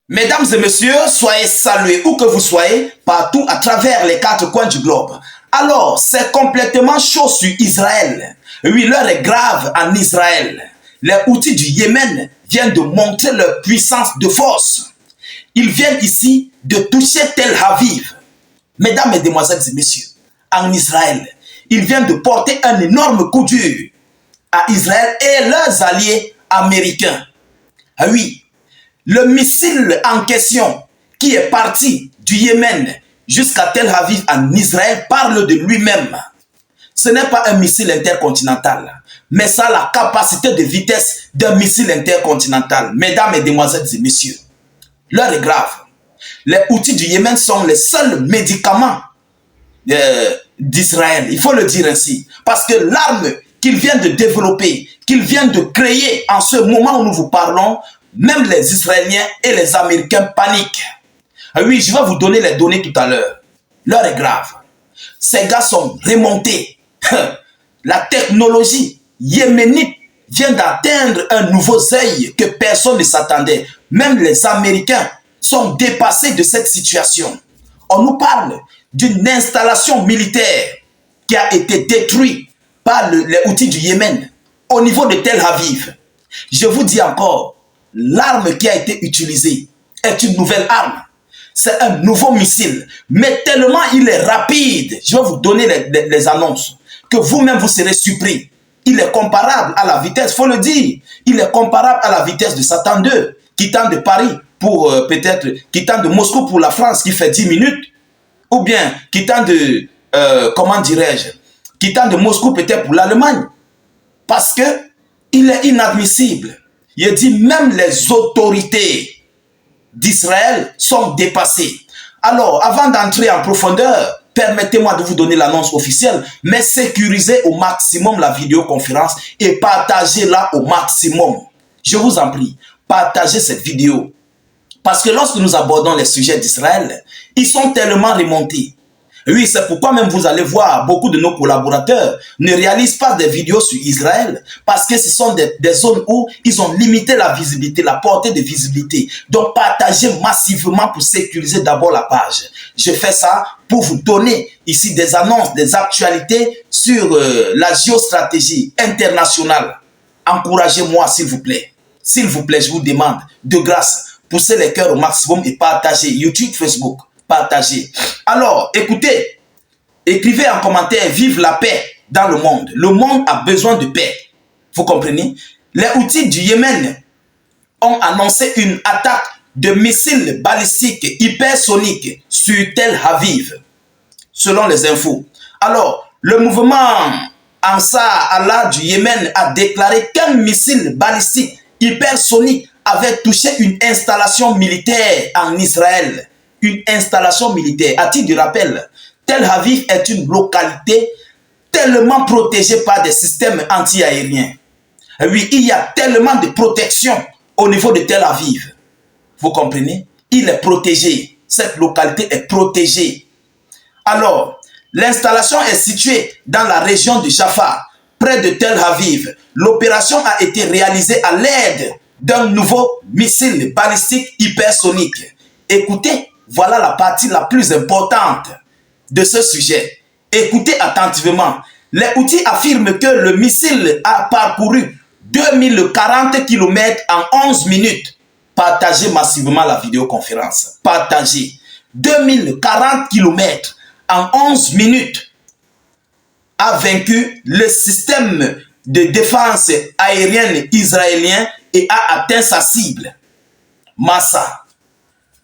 Mesdames et messieurs, soyez salués où que vous soyez, partout à travers les quatre coins du globe. Alors, c'est complètement chaud sur Israël. Oui, l'heure est grave en Israël. Les Houthis du Yémen viennent de montrer leur puissance de force. Ils viennent ici de toucher Tel Aviv. Mesdames, mesdemoiselles et messieurs, en Israël, ils viennent de porter un énorme coup dur à Israël et leurs alliés américains. Ah oui, le missile en question qui est parti du Yémen jusqu'à Tel Aviv en Israël parle de lui-même. Ce n'est pas un missile intercontinental, mais ça a la capacité de vitesse d'un missile intercontinental. Mesdames, mesdemoiselles et messieurs, l'heure est grave. Les Houthis du Yémen sont les seuls médicaments d'Israël. Il faut le dire ainsi. Parce que l'arme qu'ils viennent de développer, qu'ils viennent de créer en ce moment où nous vous parlons, même les Israéliens et les Américains paniquent. Ah oui, je vais vous donner les données tout à l'heure. L'heure est grave. Ces gars sont remontés. La technologie yéménite vient d'atteindre un nouveau seuil que personne ne s'attendait. Même les Américains sont dépassés de cette situation. On nous parle d'une installation militaire qui a été détruite par les Houthis du Yémen au niveau de Tel Aviv. Je vous dis encore, l'arme qui a été utilisée est une nouvelle arme. C'est un nouveau missile, mais tellement il est rapide. Je vais vous donner les annonces, que vous-même vous serez surpris. Il est comparable à la vitesse, il faut le dire. Il est comparable à la vitesse de Satan 2, quittant de Paris pour peut-être, quittant de Moscou pour la France qui fait 10 minutes, ou bien quittant de, comment dirais-je, quittant de Moscou peut-être pour l'Allemagne. Parce que il est inadmissible. Il dit même les autorités d'Israël sont dépassées. Alors, avant d'entrer en profondeur, permettez-moi de vous donner l'annonce officielle, mais sécurisez au maximum la vidéoconférence et partagez-la au maximum. Je vous en prie, partagez cette vidéo. Parce que lorsque nous abordons les sujets d'Israël, ils sont tellement remontés. Oui, c'est pourquoi même vous allez voir beaucoup de nos collaborateurs ne réalisent pas des vidéos sur Israël parce que ce sont des zones où ils ont limité la visibilité, la portée de visibilité. Donc, partagez massivement pour sécuriser d'abord la page. Je fais ça pour vous donner ici des annonces, des actualités sur la géostratégie internationale. Encouragez-moi, s'il vous plaît. S'il vous plaît, je vous demande de grâce, poussez les cœurs au maximum et partagez. YouTube, Facebook. Partagez. Alors, écoutez, écrivez en commentaire, vive la paix dans le monde. Le monde a besoin de paix. Vous comprenez? Les Houthis du Yémen ont annoncé une attaque de missiles balistiques hypersoniques sur Tel Aviv, selon les infos. Alors, le mouvement Ansar Allah du Yémen a déclaré qu'un missile balistique hypersonique avait touché une installation militaire en Israël. Une installation militaire. À titre de rappel, Tel Aviv est une localité tellement protégée par des systèmes anti-aériens. Oui, il y a tellement de protection au niveau de Tel Aviv. Vous comprenez? Il est protégé. Cette localité est protégée. Alors, l'installation est située dans la région de Jaffa, près de Tel Aviv. L'opération a été réalisée à l'aide d'un nouveau missile balistique hypersonique. Écoutez, voilà la partie la plus importante de ce sujet. Écoutez attentivement. Les Houthis affirment que le missile a parcouru 2040 km en 11 minutes. Partagez massivement la vidéoconférence. Partagez. 2040 km en 11 minutes a vaincu le système de défense aérienne israélien et a atteint sa cible. Massa.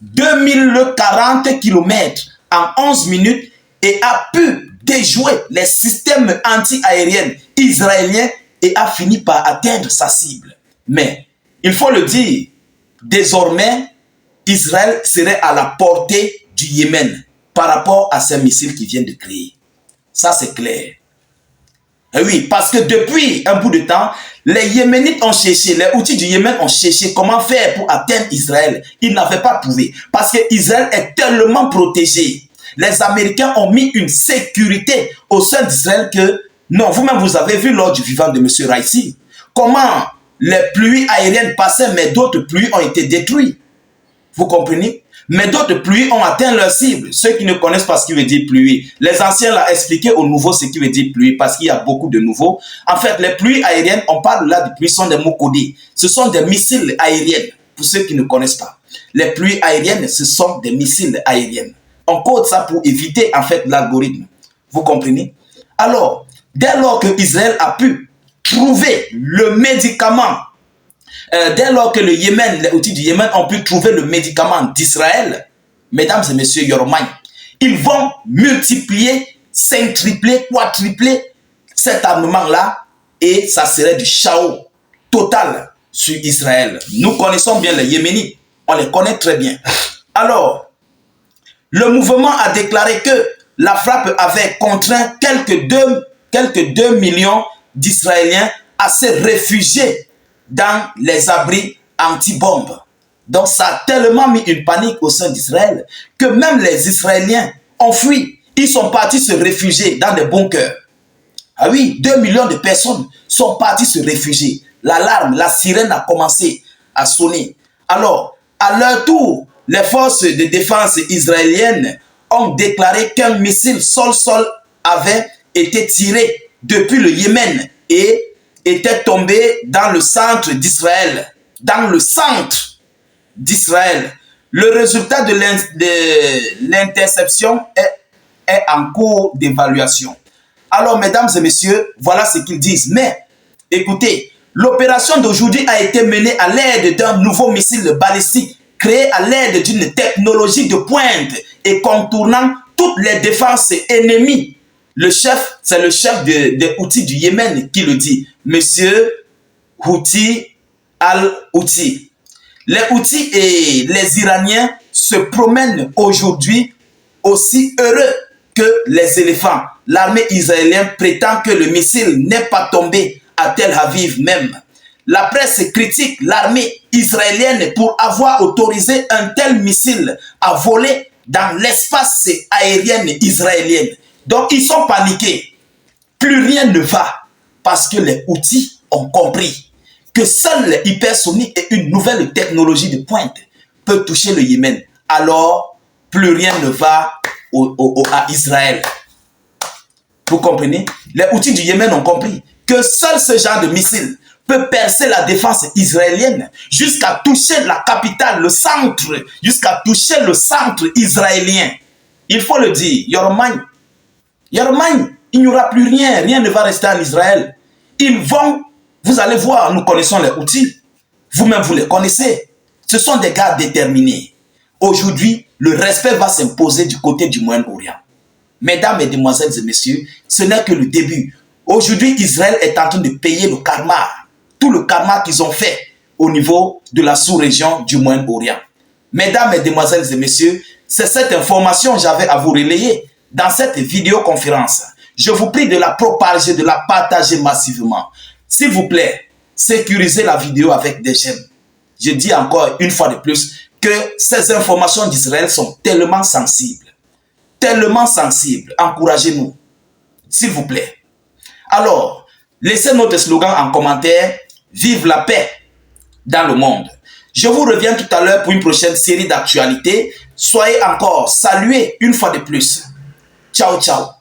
2040 km en 11 minutes et a pu déjouer les systèmes anti-aériens israéliens et a fini par atteindre sa cible. Mais, il faut le dire, désormais, Israël serait à la portée du Yémen par rapport à ces missiles qu'ils viennent de créer. Ça, c'est clair. Et oui, parce que depuis un bout de temps, les Yéménites ont cherché, les Houthis du Yémen ont cherché comment faire pour atteindre Israël. Ils n'avaient pas trouvé. Parce que Israël est tellement protégé. Les Américains ont mis une sécurité au sein d'Israël que, non, vous-même vous avez vu lors du vivant de M. Raisi, comment les pluies aériennes passaient, mais d'autres pluies ont été détruites. Vous comprenez? Mais d'autres pluies ont atteint leur cible. Ceux qui ne connaissent pas ce qui veut dire pluie, les anciens l'ont expliqué aux nouveaux ce qui veut dire pluie, parce qu'il y a beaucoup de nouveaux. En fait, les pluies aériennes, on parle là de pluies, sont des mots codés. Ce sont des missiles aériens, pour ceux qui ne connaissent pas. Les pluies aériennes, ce sont des missiles aériens. On code ça pour éviter, en fait, l'algorithme. Vous comprenez? Alors, dès lors que Israël a pu trouver le médicament, dès lors que le Yémen, les outils du Yémen ont pu trouver le médicament d'Israël, mesdames et messieurs Yoromai, ils vont multiplier, cinquupler, quadrupler cet armement-là et ça serait du chaos total sur Israël. Nous connaissons bien les Yéménites, on les connaît très bien. Alors, le mouvement a déclaré que la frappe avait contraint quelques 2 millions d'Israéliens à se réfugier dans les abris anti-bombes. Donc ça a tellement mis une panique au sein d'Israël que même les Israéliens ont fui. Ils sont partis se réfugier dans des bunkers. Ah oui, 2 millions de personnes sont partis se réfugier. L'alarme, la sirène a commencé à sonner. Alors, à leur tour, les forces de défense israéliennes ont déclaré qu'un missile sol-sol avait été tiré depuis le Yémen et était tombé dans le centre d'Israël. Dans le centre d'Israël. Le résultat de l'interception est en cours d'évaluation. Alors, mesdames et messieurs, voilà ce qu'ils disent. Mais, écoutez, l'opération d'aujourd'hui a été menée à l'aide d'un nouveau missile balistique créé à l'aide d'une technologie de pointe et contournant toutes les défenses ennemies. Le chef, c'est le chef des Houthis du Yémen qui le dit. Monsieur Houthi al-Houthi. Les Houthis et les Iraniens se promènent aujourd'hui aussi heureux que les éléphants. L'armée israélienne prétend que le missile n'est pas tombé à Tel Aviv même. La presse critique l'armée israélienne pour avoir autorisé un tel missile à voler dans l'espace aérien israélien. Donc ils sont paniqués. Plus rien ne va parce que les Houthis ont compris que seul les hypersoniques et une nouvelle technologie de pointe peuvent toucher le Yémen. Alors, plus rien ne va à Israël. Vous comprenez? Les Houthis du Yémen ont compris que seul ce genre de missile peut percer la défense israélienne jusqu'à toucher la capitale, le centre, jusqu'à toucher le centre israélien. Il faut le dire, Yoromai, il n'y aura plus rien, rien ne va rester en Israël. Ils vont, vous allez voir, nous connaissons les Houthis, vous-même vous les connaissez. Ce sont des gars déterminés. Aujourd'hui, le respect va s'imposer du côté du Moyen-Orient. Mesdames, mesdemoiselles et messieurs, ce n'est que le début. Aujourd'hui, Israël est en train de payer le karma. Tout le karma qu'ils ont fait au niveau de la sous-région du Moyen-Orient. Mesdames, mesdemoiselles et messieurs, c'est cette information que j'avais à vous relayer dans cette vidéoconférence. Je vous prie de la propager, de la partager massivement. S'il vous plaît, sécurisez la vidéo avec des j'aime. Je dis encore une fois de plus que ces informations d'Israël sont tellement sensibles. Tellement sensibles. Encouragez-nous. S'il vous plaît. Alors, laissez notre slogan en commentaire. Vive la paix dans le monde. Je vous reviens tout à l'heure pour une prochaine série d'actualités. Soyez encore salués une fois de plus. Ciao, ciao.